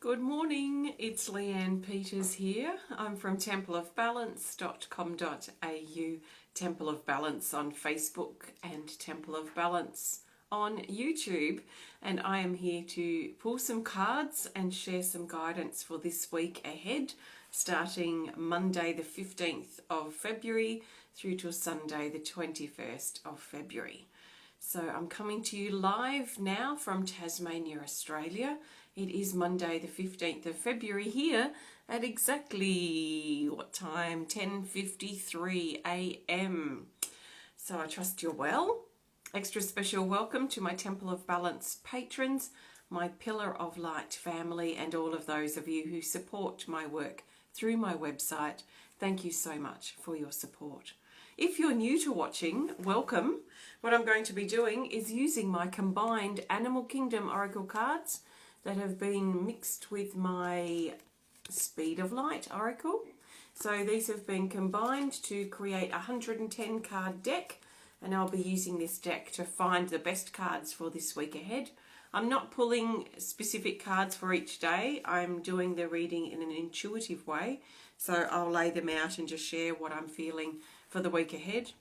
Good morning, it's Leanne Peters here. I'm from templeofbalance.com.au, Temple of Balance on Facebook and Temple of Balance on YouTube. And I am here to pull some cards and share some guidance for this week ahead, starting Monday the 15th of February through to Sunday the 21st of February. So I'm coming to you live now from Tasmania, Australia. It is Monday the 15th of February here at exactly, what time? 10:53 a.m. So I trust you're well. Extra special welcome to my Temple of Balance patrons, my Pillar of Light family, and all of those of you who support my work through my website. Thank you so much for your support. If you're new to watching, welcome. What I'm going to be doing is using my combined Animal Kingdom Oracle cards that have been mixed with my Speed of Light Oracle. So these have been combined to create a 110 card deck, and I'll be using this deck to find the best cards for this week ahead. I'm not pulling specific cards for each day. I'm doing the reading in an intuitive way, so I'll lay them out and just share what I'm feeling for the week ahead.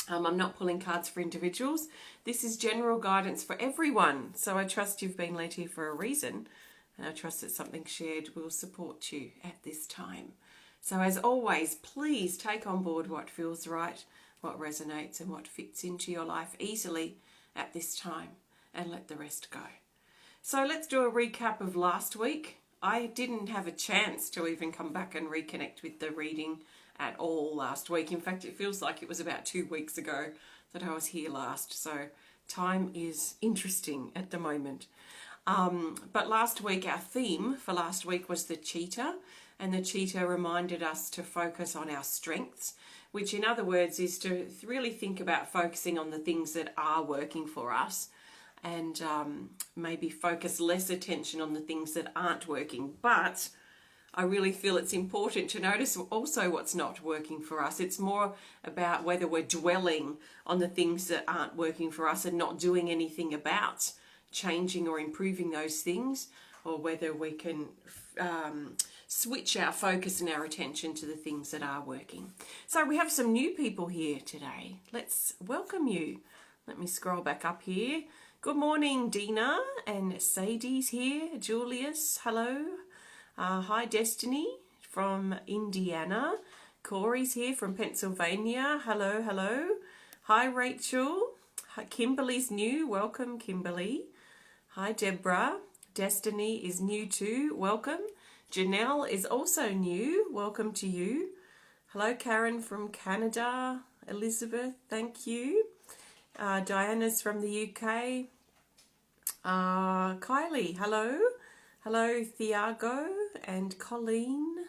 I'm not pulling cards for individuals. This is general guidance for everyone. So I trust you've been led here for a reason. And I trust that something shared will support you at this time. So as always, please take on board what feels right, what resonates and what fits into your life easily at this time, and let the rest go. So let's do a recap of last week. I didn't have a chance to even come back and reconnect with the reading at all last week. In fact, it feels like it was about 2 weeks ago that I was here last. So time is interesting at the moment. But last week, our theme for last week was the cheetah. And the cheetah reminded us to focus on our strengths, which in other words is to really think about focusing on the things that are working for us, and maybe focus less attention on the things that aren't working. But I really feel it's important to notice also what's not working for us. It's more about whether we're dwelling on the things that aren't working for us and not doing anything about changing or improving those things, or whether we can switch our focus and our attention to the things that are working. So we have some new people here today. Let's welcome you. Let me scroll back up here. Good morning, Dina, and Sadie's here. Julius, hello. Hi, Destiny from Indiana. Corey's here from Pennsylvania. Hello, hello. Hi, Rachel. Hi, Kimberly's new. Welcome, Kimberly. Hi, Deborah. Destiny is new too. Welcome. Janelle is also new. Welcome to you. Hello, Karen from Canada. Elizabeth, thank you. Diana's from the UK. Kylie, hello. Hello, Thiago and Colleen.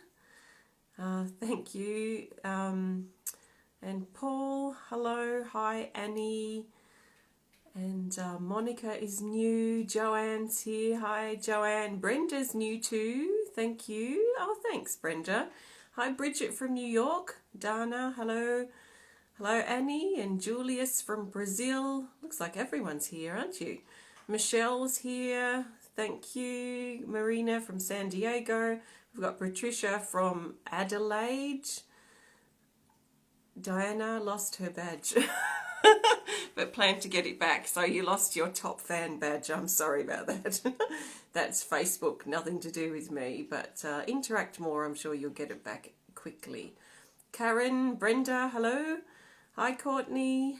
Thank you. And Paul, hello. Hi, Annie. And Monica is new. Joanne's here. Hi, Joanne. Brenda's new too. Thank you. Oh, thanks, Brenda. Hi, Bridget from New York. Dana, hello. Hello, Annie and Julius from Brazil. Looks like everyone's here, aren't you? Michelle's here. Thank you. Marina from San Diego. We've got Patricia from Adelaide. Diana lost her badge, but planned to get it back. So you lost your top fan badge. I'm sorry about that. That's Facebook, nothing to do with me. But interact more. I'm sure you'll get it back quickly. Karen, Brenda, hello. Hi, Courtney.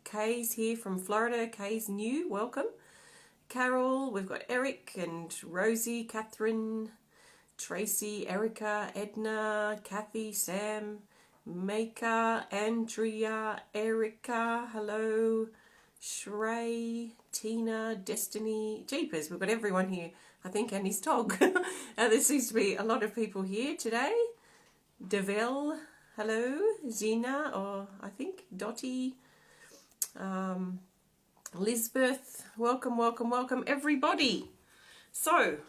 Kay's here from Florida. Kay's new. Welcome. Carol, we've got Eric and Rosie, Catherine, Tracy, Erica, Edna, Kathy, Sam, Maker, Andrea, Erica, hello, Shrey, Tina, Destiny, Jeepers, we've got everyone here, I think, and his dog. There seems to be a lot of people here today. Deville, hello, Zina, or I think Dottie, Lisbeth, welcome, welcome, welcome everybody. So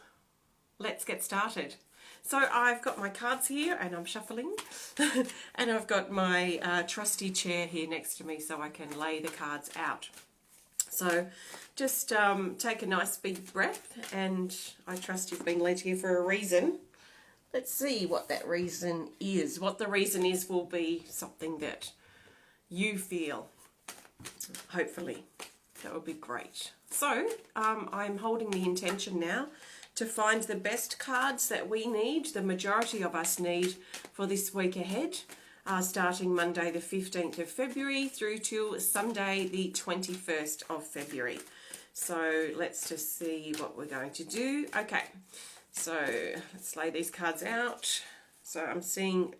let's get started. So I've got my cards here and I'm shuffling and I've got my trusty chair here next to me so I can lay the cards out. So just take a nice big breath, and I trust you've been led here for a reason. Let's see what that reason is. What the reason is will be something that you feel, hopefully. That would be great. So I'm holding the intention now to find the best cards that we need, the majority of us need, for this week ahead, starting Monday the 15th of February through till Sunday the 21st of February. So let's just see what we're going to do. Okay, so let's lay these cards out. So I'm seeing,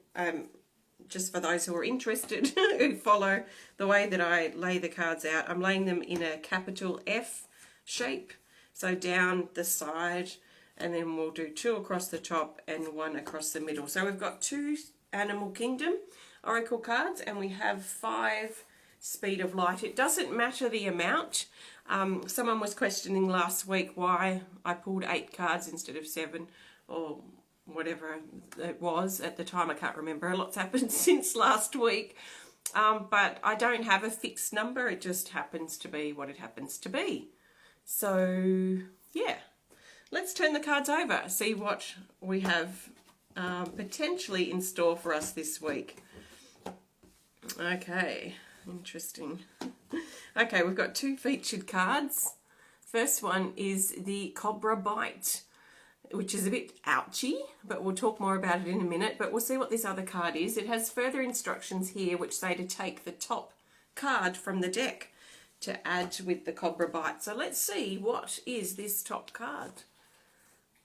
just for those who are interested, who follow the way that I lay the cards out, I'm laying them in a capital F shape. So down the side, and then we'll do 2 across the top and 1 across the middle. So we've got 2 Animal Kingdom Oracle cards, and we have 5 Speed of Light. It doesn't matter the amount. Someone was questioning last week why I pulled 8 cards instead of 7, or whatever it was at the time. I can't remember. A lot's happened since last week. But I don't have a fixed number. It just happens to be what it happens to be. So, yeah. Let's turn the cards over, see what we have potentially in store for us this week. Okay, interesting. Okay, we've got 2 featured cards. First one is the Cobra Bite, which is a bit ouchy, but we'll talk more about it in a minute. But we'll see what this other card is. It has further instructions here which say to take the top card from the deck to add with the Cobra Bite. So let's see, what is this top card?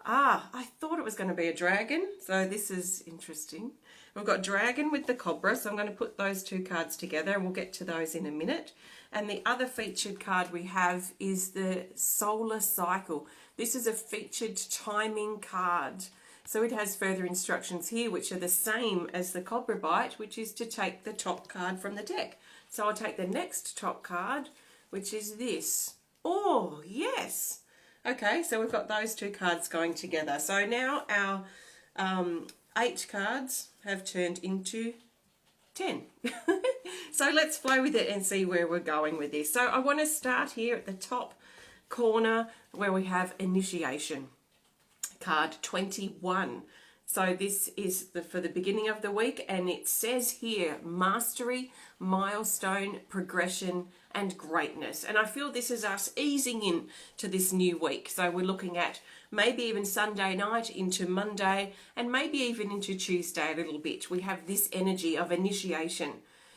I thought it was going to be a dragon, so this is interesting. We've got dragon with the cobra, so I'm going to put those 2 cards together, and we'll get to those in a minute. And the other featured card we have is the solar cycle. This is a featured timing card. So it has further instructions here, which are the same as the Cobra Bite, which is to take the top card from the deck. So I'll take the next top card, which is this. Oh, yes. Okay, so we've got those 2 cards going together. So now our 8 cards have turned into 10. So let's flow with it and see where we're going with this. So I want to start here at the top corner where we have initiation, card 21. So this is for the beginning of the week, and it says here mastery, milestone, progression, and greatness. And I feel this is us easing in to this new week. So we're looking at maybe even Sunday night into Monday, and maybe even into Tuesday a little bit. We have this energy of initiation.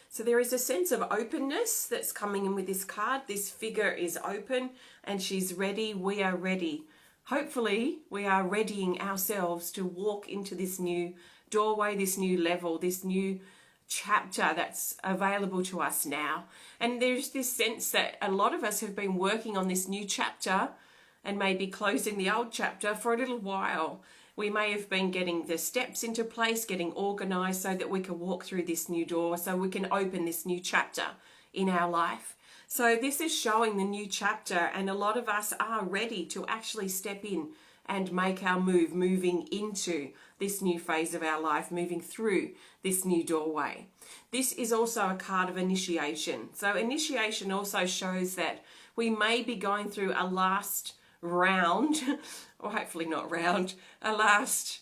So there is a sense of openness that's coming in with this card. This figure is open and she's ready. We are ready. Hopefully we are readying ourselves to walk into this new doorway, this new level, this new chapter that's available to us now. And there's this sense that a lot of us have been working on this new chapter and maybe closing the old chapter for a little while. We may have been getting the steps into place, getting organized so that we can walk through this new door, so we can open this new chapter in our life. So this is showing the new chapter, and a lot of us are ready to actually step in and make our move, moving into this new phase of our life, moving through this new doorway. This is also a card of initiation. So initiation also shows that we may be going through a last round, or hopefully not round, a last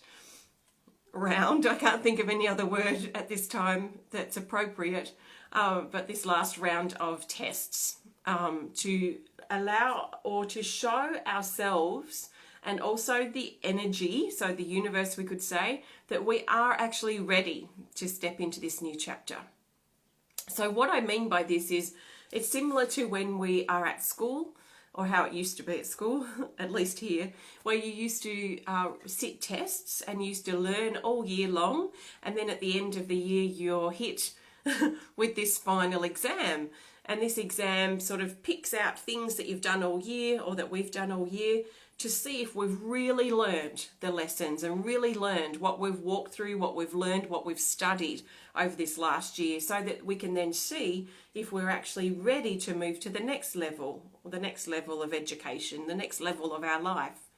round. I can't think of any other word at this time that's appropriate, but this last round of tests to allow or to show ourselves, and also the energy, so the universe, we could say, that we are actually ready to step into this new chapter. So what I mean by this is it's similar to when we are at school, or how it used to be at school, at least here, where you used to sit tests and you used to learn all year long, and then at the end of the year you're hit with this final exam. And this exam sort of picks out things that you've done all year, or that we've done all year, to see if we've really learned the lessons and really learned what we've walked through, what we've learned, what we've studied over this last year, so that we can then see if we're actually ready to move to the next level, or the next level of education, the next level of our life.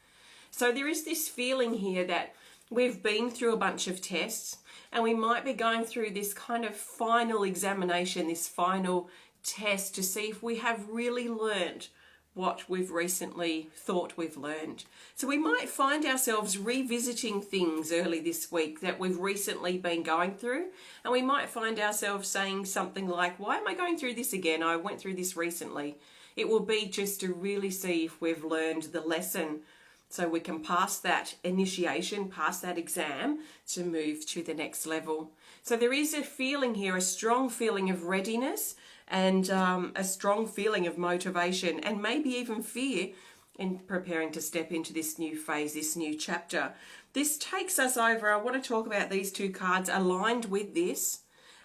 So there is this feeling here that we've been through a bunch of tests, and we might be going through this kind of final examination, this final test to see if we have really learned what we've recently thought we've learned. So we might find ourselves revisiting things early this week that we've recently been going through, and we might find ourselves saying something like, why am I going through this again? I went through this recently. It will be just to really see if we've learned the lesson so we can pass that initiation, pass that exam to move to the next level. So there is a feeling here, a strong feeling of readiness and a strong feeling of motivation and maybe even fear in preparing to step into this new phase, this new chapter. This takes us over. I want to talk about these two cards aligned with this.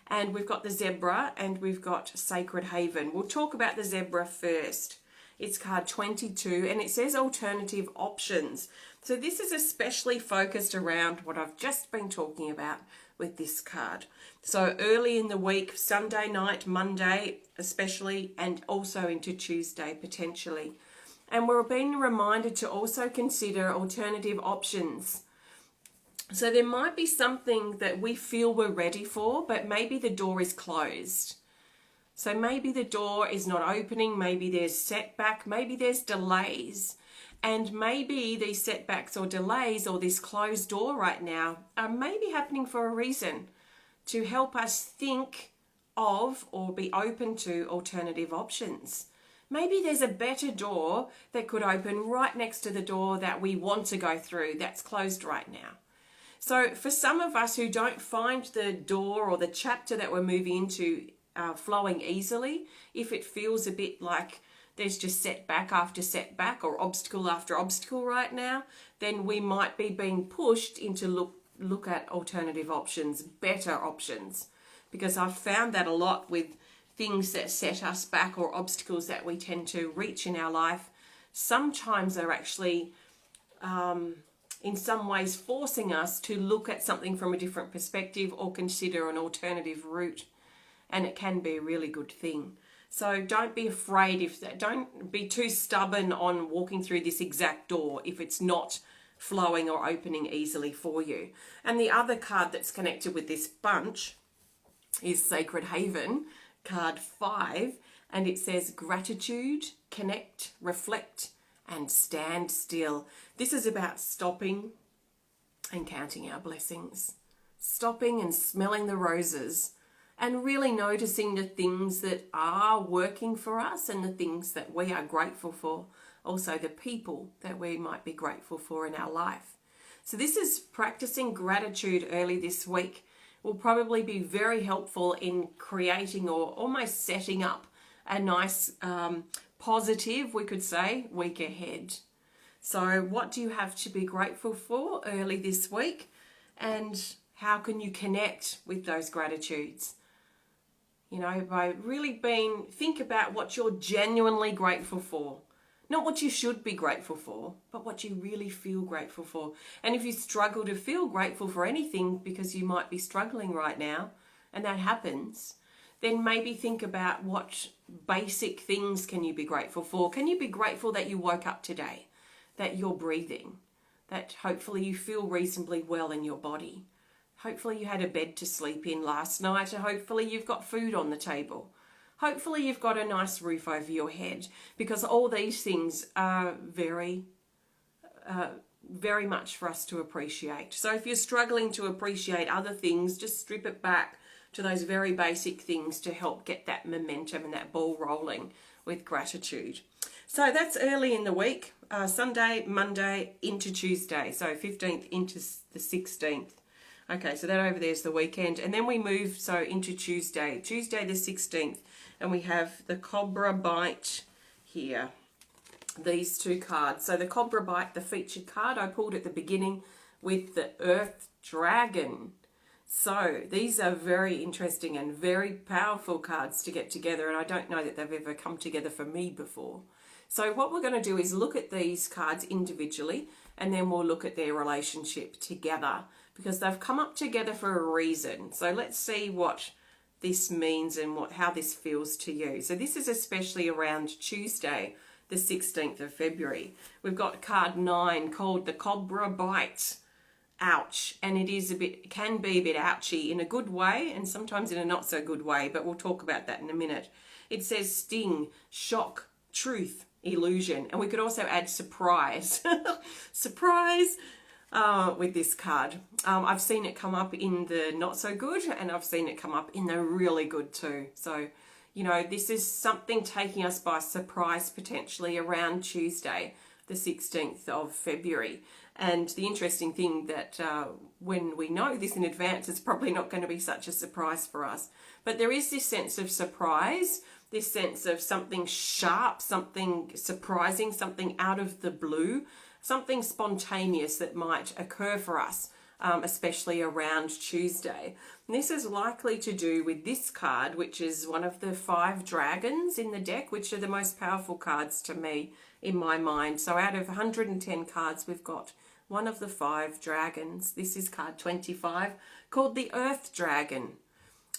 And we've got the zebra and we've got Sacred Haven. We'll talk about the zebra first. It's card 22 and it says alternative options. So this is especially focused around what I've just been talking about with this card. So early in the week, Sunday night, Monday especially, and also into Tuesday potentially. And we're being reminded to also consider alternative options. So there might be something that we feel we're ready for, but maybe the door is closed. So maybe the door is not opening, maybe there's setback, maybe there's delays. And maybe these setbacks or delays or this closed door right now are maybe happening for a reason, to help us think of or be open to alternative options. Maybe there's a better door that could open right next to the door that we want to go through that's closed right now. So for some of us who don't find the door or the chapter that we're moving into flowing easily, if it feels a bit like there's just setback after setback or obstacle after obstacle right now, then we might be being pushed into look at alternative options, better options. Because I've found that a lot with things that set us back or obstacles that we tend to reach in our life. Sometimes they're actually in some ways forcing us to look at something from a different perspective or consider an alternative route. And it can be a really good thing. So don't be afraid don't be too stubborn on walking through this exact door if it's not flowing or opening easily for you. And the other card that's connected with this bunch is Sacred Haven, card 5, and it says gratitude, connect, reflect, and stand still. This is about stopping and counting our blessings, stopping and smelling the roses, and really noticing the things that are working for us and the things that we are grateful for, also the people that we might be grateful for in our life. So this is practicing gratitude early this week. Will probably be very helpful in creating or almost setting up a nice positive, we could say, week ahead. So what do you have to be grateful for early this week? And how can you connect with those gratitudes? You know, by really think about what you're genuinely grateful for. Not what you should be grateful for, but what you really feel grateful for. And if you struggle to feel grateful for anything because you might be struggling right now, and that happens, then maybe think about what basic things can you be grateful for. Can you be grateful that you woke up today, that you're breathing, that hopefully you feel reasonably well in your body? Hopefully you had a bed to sleep in last night, and hopefully you've got food on the table. Hopefully you've got a nice roof over your head, because all these things are very much for us to appreciate. So if you're struggling to appreciate other things, just strip it back to those very basic things to help get that momentum and that ball rolling with gratitude. So that's early in the week, Sunday, Monday into Tuesday, so 15th into the 16th. Okay, so that over there is the weekend. And then we move into Tuesday the 16th. And we have the Cobra Bite here. These two cards. So the Cobra Bite, the featured card I pulled at the beginning with the Earth Dragon. So these are very interesting and very powerful cards to get together. And I don't know that they've ever come together for me before. So what we're going to do is look at these cards individually. And then we'll look at their relationship together, because they've come up together for a reason. So let's see what this means and how this feels to you. So this is especially around Tuesday, the 16th of February. We've got card 9 called the Cobra Bite. Ouch. And it can be a bit ouchy in a good way and sometimes in a not so good way, but we'll talk about that in a minute. It says sting, shock, truth, illusion. And we could also add surprise. Surprise with this card. I've seen it come up in the not so good, and I've seen it come up in the really good too. So, you know, this is something taking us by surprise potentially around Tuesday, the 16th of February. And the interesting thing that when we know this in advance, it's probably not going to be such a surprise for us. But there is this sense of surprise, this sense of something sharp, something surprising, something out of the blue, something spontaneous that might occur for us, especially around Tuesday. And this is likely to do with this card, which is one of the 5 dragons in the deck, which are the most powerful cards to me in my mind. So out of 110 cards, we've got one of the 5 dragons. This is card 25, called the Earth Dragon.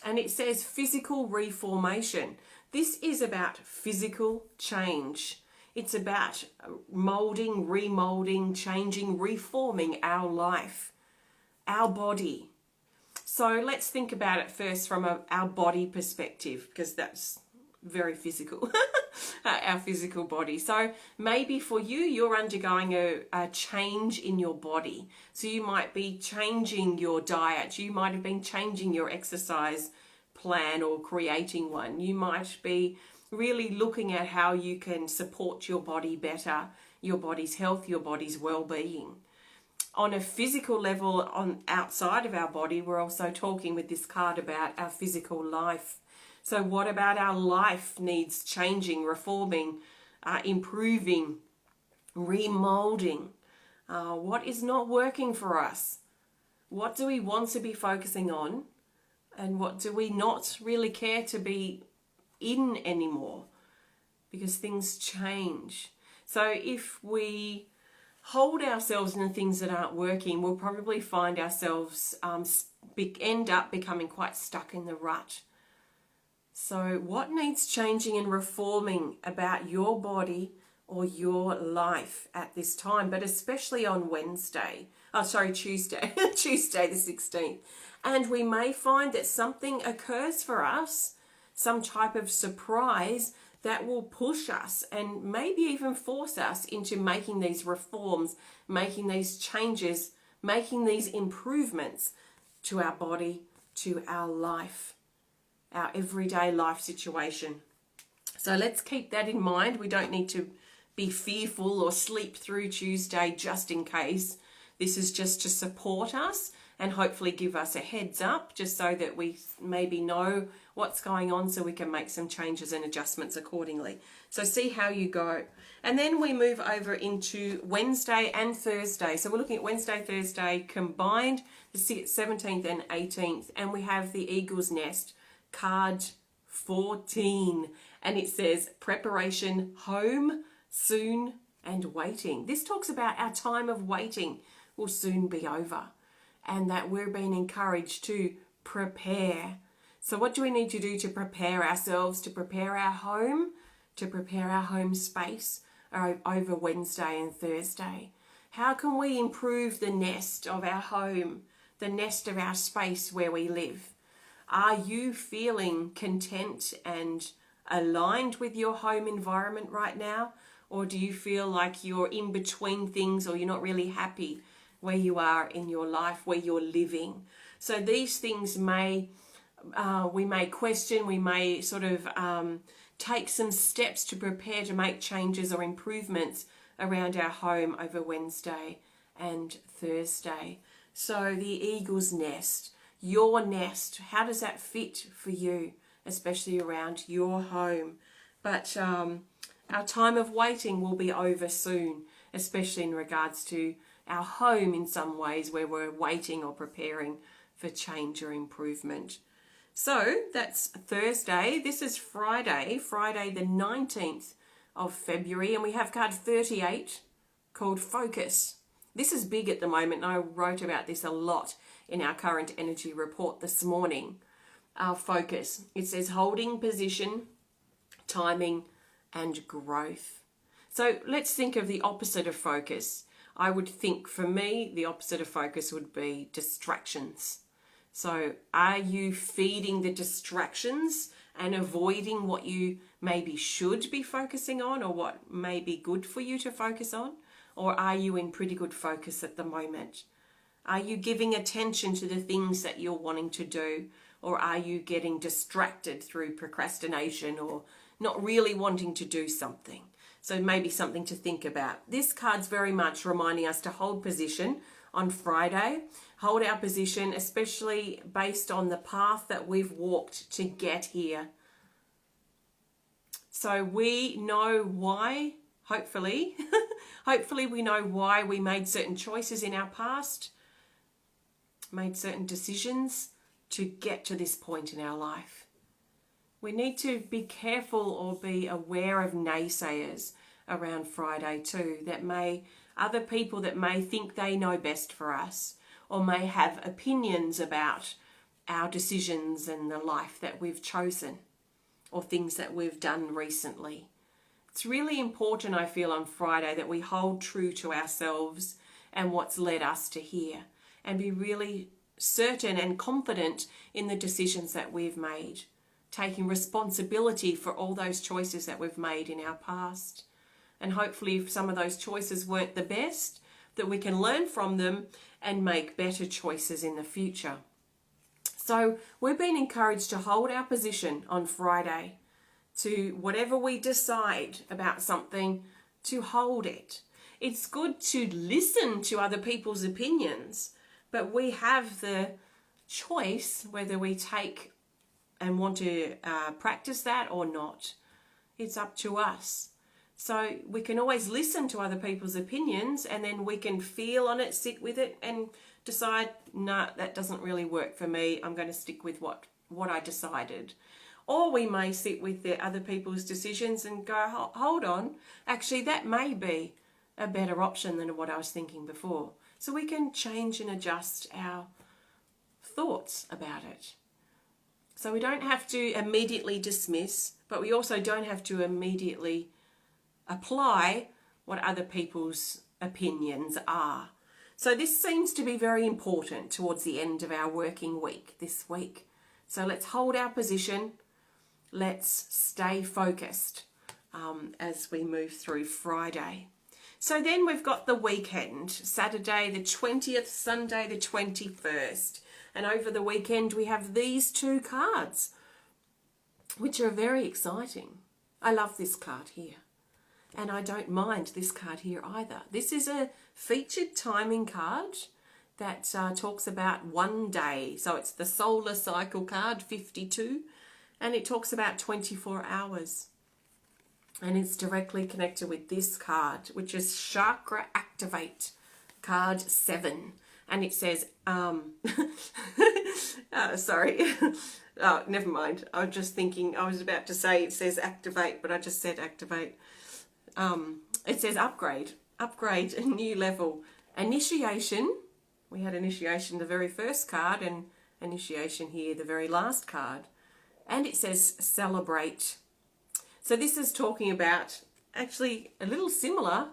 And it says physical reformation. This is about physical change. It's about molding, remolding, changing, reforming our life, our body. So let's think about it first from our body perspective, because that's very physical, our physical body. So maybe for you, you're undergoing a change in your body. So you might be changing your diet. You might have been changing your exercise plan or creating one. You might be really looking at how you can support your body better, your body's health, your body's well-being. On a physical level, on outside of our body, we're also talking with this card about our physical life. So what about our life needs changing, reforming, improving, remolding? What is not working for us? What do we want to be focusing on? And what do we not really care to be in anymore? Because things change. So if we hold ourselves in the things that aren't working, we'll probably find ourselves end up becoming quite stuck in the rut. So what needs changing and reforming about your body or your life at this time, but especially on Tuesday, Tuesday the 16th. And we may find that something occurs for us, some type of surprise that will push us and maybe even force us into making these reforms, making these changes, making these improvements to our body, to our life, our everyday life situation. So let's keep that in mind. We don't need to be fearful or sleep through Tuesday just in case. This is just to support us and hopefully give us a heads up, just so that we maybe know what's going on, so we can make some changes and adjustments accordingly. So see how you go. And then we move over into Wednesday and Thursday. So we're looking at Wednesday, Thursday combined, the 17th and 18th. And we have the Eagle's Nest, card 14. And it says preparation, home, soon, and waiting. This talks about our time of waiting will soon be over, and that we're being encouraged to prepare. So what do we need to do to prepare ourselves, to prepare our home, to prepare our home space over Wednesday and Thursday? How can we improve the nest of our home, the nest of our space where we live? Are you feeling content and aligned with your home environment right now? Or do you feel like you're in between things, or you're not really happy where you are in your life, where you're living? So these things we may question, we may sort of take some steps to prepare to make changes or improvements around our home over Wednesday and Thursday. So the Eagle's Nest, your nest, how does that fit for you, especially around your home? But our time of waiting will be over soon, especially in regards to our home in some ways, where we're waiting or preparing for change or improvement. So that's Thursday. This is Friday the 19th of February, and we have card 38 called Focus. This is big at the moment, and I wrote about this a lot in our current energy report this morning. Our focus. It says holding position, timing, and growth. So let's think of the opposite of focus. I would think, for me, the opposite of focus would be distractions. So are you feeding the distractions and avoiding what you maybe should be focusing on or what may be good for you to focus on? Or are you in pretty good focus at the moment? Are you giving attention to the things that you're wanting to do? Or are you getting distracted through procrastination or not really wanting to do something? So maybe something to think about. This card's very much reminding us to hold position on Friday. Hold our position, especially based on the path that we've walked to get here. So we know why, hopefully, hopefully we know why we made certain choices in our past, made certain decisions to get to this point in our life. We need to be careful or be aware of naysayers around Friday too, other people that may think they know best for us or may have opinions about our decisions and the life that we've chosen or things that we've done recently. It's really important, I feel, on Friday that we hold true to ourselves and what's led us to here and be really certain and confident in the decisions that we've made, taking responsibility for all those choices that we've made in our past. And hopefully if some of those choices weren't the best, that we can learn from them and make better choices in the future. So we've been encouraged to hold our position on Friday, to whatever we decide about something, to hold it. It's good to listen to other people's opinions, but we have the choice whether we take and want to practice that or not. It's up to us. So we can always listen to other people's opinions and then we can feel on it, sit with it and decide, no, that doesn't really work for me. I'm going to stick with what I decided. Or we may sit with the other people's decisions and go, hold on, actually that may be a better option than what I was thinking before. So we can change and adjust our thoughts about it. So we don't have to immediately dismiss, but we also don't have to immediately apply what other people's opinions are. So this seems to be very important towards the end of our working week this week. So let's hold our position. Let's stay focused as we move through Friday. So then we've got the weekend, Saturday the 20th, Sunday the 21st. And over the weekend we have these two cards, which are very exciting. I love this card here. And I don't mind this card here either. This is a featured timing card that talks about one day. So it's the solar cycle card, 52, and it talks about 24 hours. And it's directly connected with this card, which is Chakra Activate, card 7. And it says, sorry, oh, never mind. I was just thinking, I was about to say it says activate, but I just said activate. It says upgrade, a new level, initiation. We had initiation, the very first card, and initiation here, the very last card. And it says celebrate. So this is talking about actually a little similar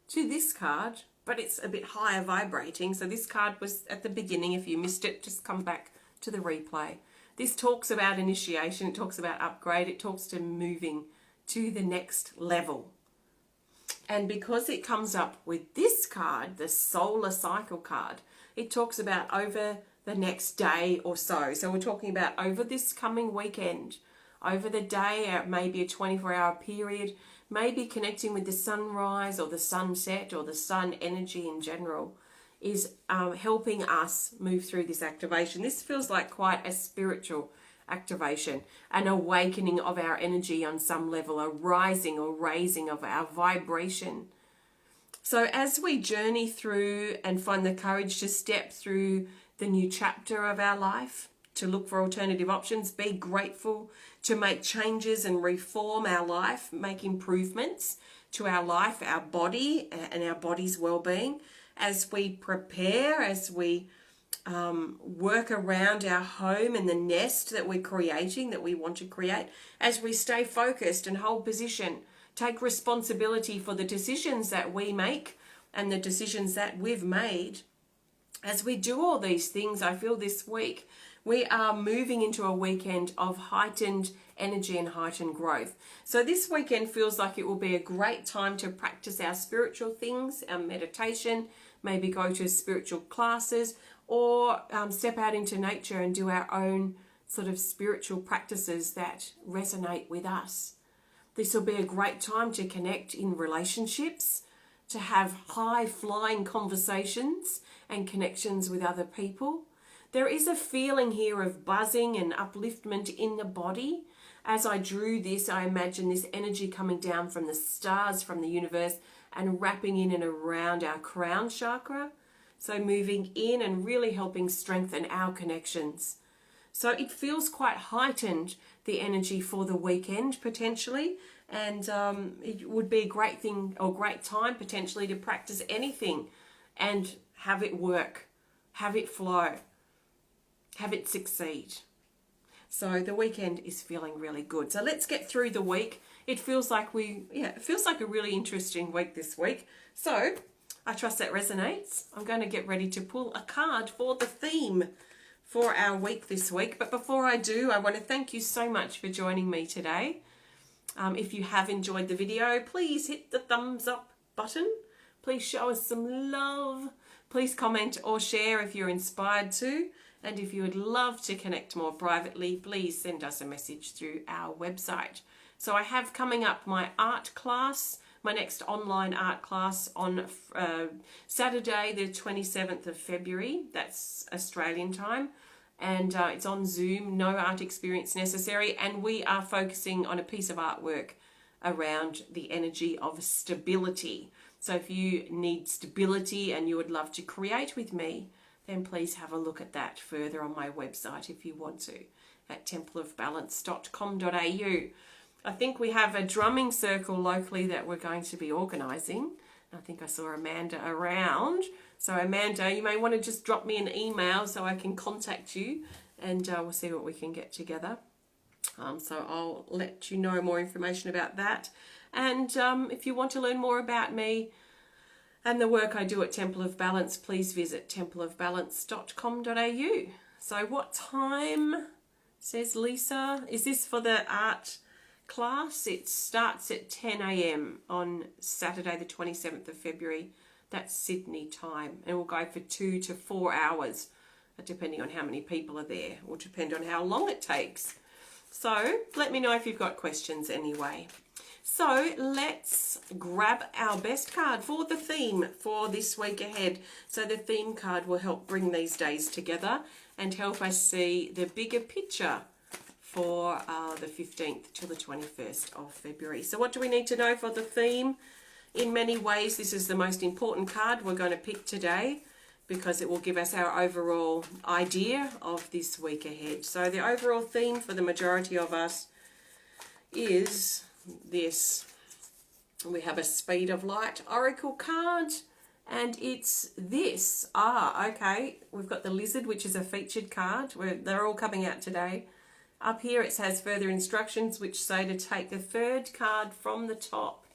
to this card, but it's a bit higher vibrating. So this card was at the beginning. If you missed it, just come back to the replay. This talks about initiation. It talks about upgrade. It talks to moving to the next level. And because it comes up with this card, the solar cycle card, it talks about over the next day or so. So we're talking about over this coming weekend, over the day, maybe a 24-hour period, maybe connecting with the sunrise or the sunset or the sun energy in general is helping us move through this activation. This feels like quite a spiritual activation, an awakening of our energy on some level, a rising or raising of our vibration. So as we journey through and find the courage to step through the new chapter of our life, to look for alternative options, be grateful, to make changes and reform our life, make improvements to our life, our body and our body's well-being, as we prepare, as we work around our home and the nest that we're creating, that we want to create, as we stay focused and hold position, take responsibility for the decisions that we make and the decisions that we've made. As we do all these things, I feel this week, We are moving into a weekend of heightened energy and heightened growth. So this weekend feels like it will be a great time to practice our spiritual things, our meditation, maybe go to spiritual classes, or step out into nature and do our own sort of spiritual practices that resonate with us. This will be a great time to connect in relationships, to have high-flying conversations and connections with other people. There is a feeling here of buzzing and upliftment in the body. As I drew this, I imagine this energy coming down from the stars, from the universe, and wrapping in and around our crown chakra. So moving in and really helping strengthen our connections. So it feels quite heightened, the energy for the weekend potentially, and it would be a great thing or great time potentially to practice anything and have it work, have it flow, have it succeed. So the weekend is feeling really good. So let's get through the week. It feels like it feels like a really interesting week this week. So I trust that resonates. I'm going to get ready to pull a card for the theme for our week this week. But before I do, I want to thank you so much for joining me today. If you have enjoyed the video, please hit the thumbs up button. Please show us some love. Please comment or share if you're inspired to. And if you would love to connect more privately, please send us a message through our website. So I have coming up my art class, my next online art class on Saturday, the 27th of February. That's Australian time. And it's on Zoom, no art experience necessary. And we are focusing on a piece of artwork around the energy of stability. So if you need stability and you would love to create with me, then please have a look at that further on my website if you want to, at templeofbalance.com.au. I think we have a drumming circle locally that we're going to be organising. I think I saw Amanda around. So Amanda, you may want to just drop me an email so I can contact you, and we'll see what we can get together. So I'll let you know more information about that. And if you want to learn more about me and the work I do at Temple of Balance, please visit templeofbalance.com.au. So what time, says Lisa, is this for the art class? It starts at 10 a.m. on Saturday the 27th of February. That's Sydney time, and we'll go for 2 to 4 hours, depending on how many people are there, or depend on how long it takes. So let me know if you've got questions anyway. So let's grab our best card for the theme for this week ahead. So the theme card will help bring these days together and help us see the bigger picture for the 15th to the 21st of February. So what do we need to know for the theme? In many ways, this is the most important card we're going to pick today because it will give us our overall idea of this week ahead. So the overall theme for the majority of us is this. We have a Speed of Light Oracle card, and it's this. Okay. We've got the Lizard, which is a featured card. They're all coming out today. Up here it has further instructions which say to take the third card from the top.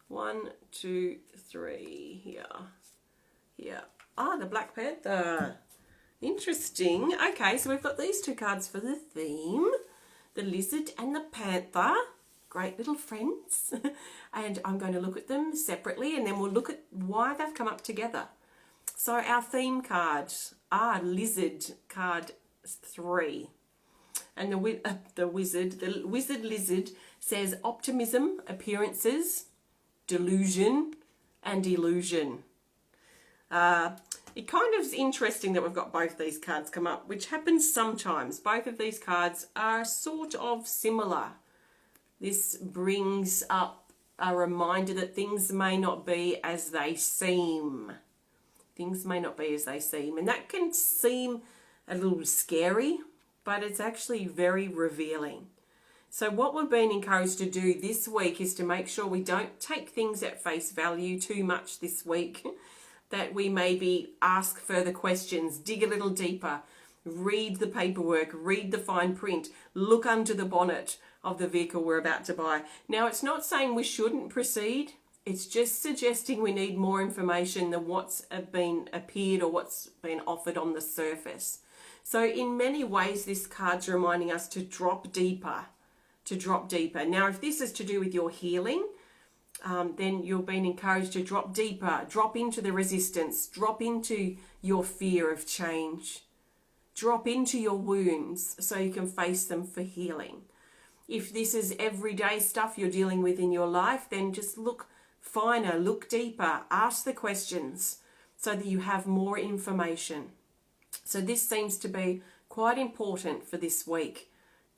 1, 2, 3, here. The Black Panther. Interesting. Okay, so we've got these two cards for the theme. The Lizard and the Panther. Great little friends. And I'm going to look at them separately, and then we'll look at why they've come up together. So our theme cards are Lizard card 3. And the Wizard Lizard says optimism, appearances, delusion, and illusion. It kind of is interesting that we've got both these cards come up, which happens sometimes. Both of these cards are sort of similar. This brings up a reminder that things may not be as they seem. Things may not be as they seem. And that can seem a little scary, but it's actually very revealing. So what we've been encouraged to do this week is to make sure we don't take things at face value too much this week, that we maybe ask further questions, dig a little deeper, read the paperwork, read the fine print, look under the bonnet of the vehicle we're about to buy. Now, it's not saying we shouldn't proceed. It's just suggesting we need more information than what's been appeared or what's been offered on the surface. So in many ways, this card's reminding us to drop deeper, Now, if this is to do with your healing, then you're being encouraged to drop deeper, drop into the resistance, drop into your fear of change, drop into your wounds so you can face them for healing. If this is everyday stuff you're dealing with in your life, then just look finer, look deeper, ask the questions so that you have more information. So this seems to be quite important for this week,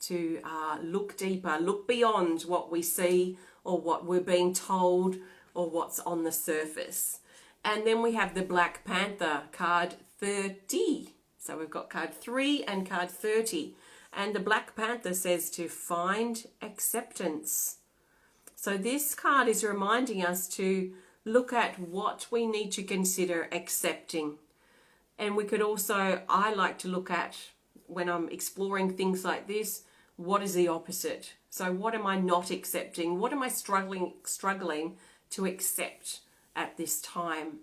to look deeper, look beyond what we see or what we're being told or what's on the surface. And then we have the Black Panther, card 30. So we've got card 3 and card 30. And the Black Panther says to find acceptance. So this card is reminding us to look at what we need to consider accepting. And we could also, I like to look at, when I'm exploring things like this, what is the opposite? So what am I not accepting? What am I struggling to accept at this time?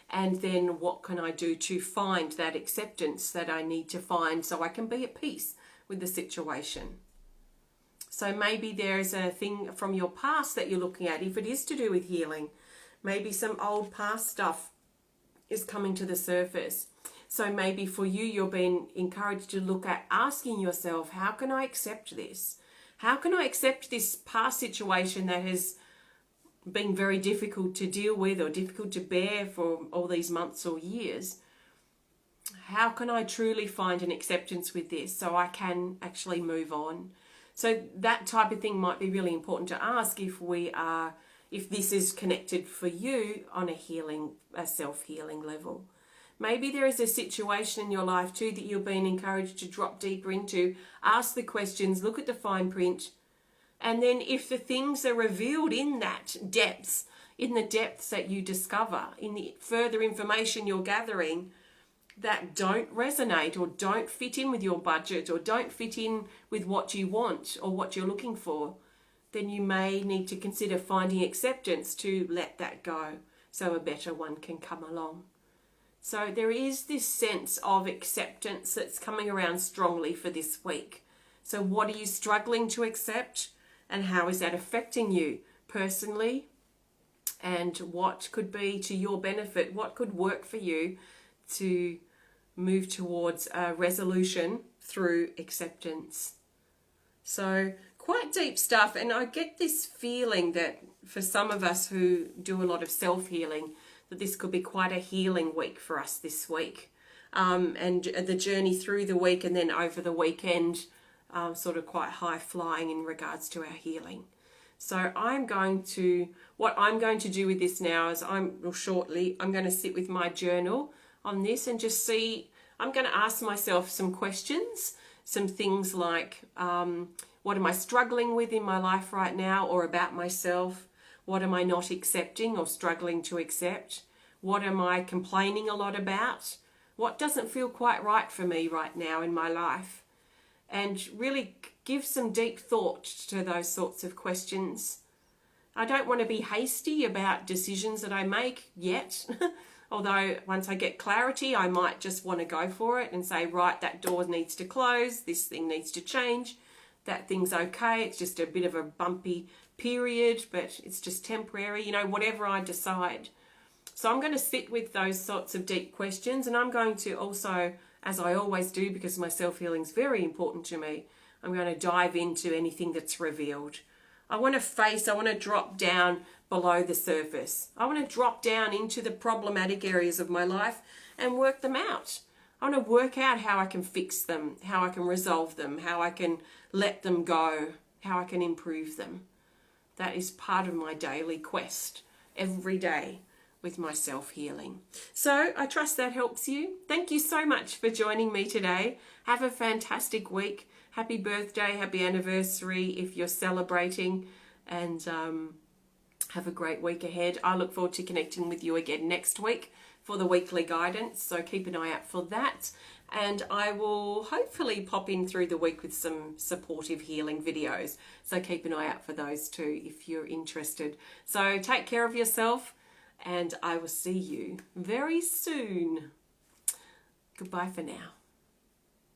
And then what can I do to find that acceptance that I need to find so I can be at peace with the situation? So maybe there is a thing from your past that you're looking at, if it is to do with healing. Maybe some old past stuff is coming to the surface. So maybe for you, you're being encouraged to look at asking yourself, how can I accept this? How can I accept this past situation that has been very difficult to deal with or difficult to bear for all these months or years? How can I truly find an acceptance with this so I can actually move on? So that type of thing might be really important to ask if this is connected for you on a self-healing level. Maybe there is a situation in your life too that you're being encouraged to drop deeper into, ask the questions, look at the fine print, and then if the things are revealed in that depths, in the depths that you discover, in the further information you're gathering that don't resonate or don't fit in with your budget or don't fit in with what you want or what you're looking for, then you may need to consider finding acceptance to let that go so a better one can come along. So there is this sense of acceptance that's coming around strongly for this week. So what are you struggling to accept, and how is that affecting you personally? And what could be to your benefit? What could work for you to move towards a resolution through acceptance? So quite deep stuff. And I get this feeling that for some of us who do a lot of self-healing, that this could be quite a healing week for us this week. And the journey through the week and then over the weekend, sort of quite high flying in regards to our healing. So what I'm going to do with this now is I'm going to sit with my journal on this and just see, I'm going to ask myself some questions, some things like, what am I struggling with in my life right now or about myself? What am I not accepting or struggling to accept? What am I complaining a lot about? What doesn't feel quite right for me right now in my life? And really give some deep thought to those sorts of questions. I don't want to be hasty about decisions that I make yet. Although once I get clarity, I might just want to go for it and say, right, that door needs to close, this thing needs to change, that thing's okay, it's just a bit of a bumpy period, but it's just temporary, whatever I decide. So I'm going to sit with those sorts of deep questions, and I'm going to also, as I always do, because my self-healing is very important to me, I'm going to dive into anything that's revealed. I want to drop down below the surface. I want to drop down into the problematic areas of my life and work them out. I want to work out how I can fix them, how I can resolve them, how I can let them go, how I can improve them. That is part of my daily quest every day with my self-healing. So I trust that helps you. Thank you so much for joining me today. Have a fantastic week. Happy birthday, happy anniversary if you're celebrating, and have a great week ahead. I look forward to connecting with you again next week for the weekly guidance, so keep an eye out for that. And I will hopefully pop in through the week with some supportive healing videos. So keep an eye out for those too if you're interested. So take care of yourself, and I will see you very soon. Goodbye for now.